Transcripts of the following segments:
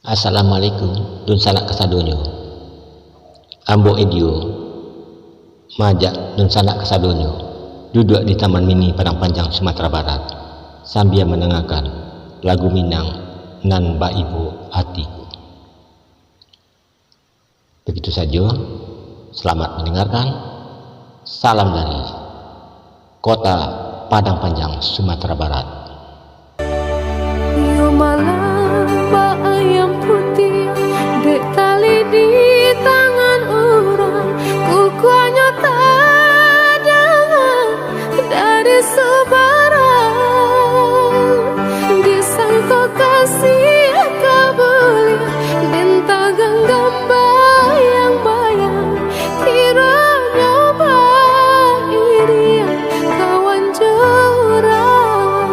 Assalamualaikum dun sanak kasadonyo. Ambo Edio majak dun sanak kasadonyo duduk di Taman Mini Padang Panjang Sumatera Barat sambil mendengarkan lagu Minang nan Baibo Hatiku. Begitu saja, selamat mendengarkan. Salam dari kota Padang Panjang Sumatera Barat. Yo malam ba ayam putih dek tali di tangan orang, kukuanya tadangan dari sebarang, disangka kasih kabeli bentang gambar yang bayang, kiranya ba iri kawan jurang.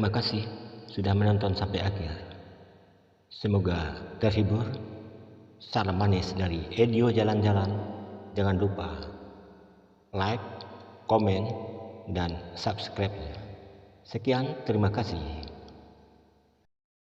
Terima kasih sudah menonton sampai akhir. Semoga terhibur. Salam manis dari Edio Jalan-Jalan. Jangan lupa like, komen, dan subscribe. Sekian, terima kasih.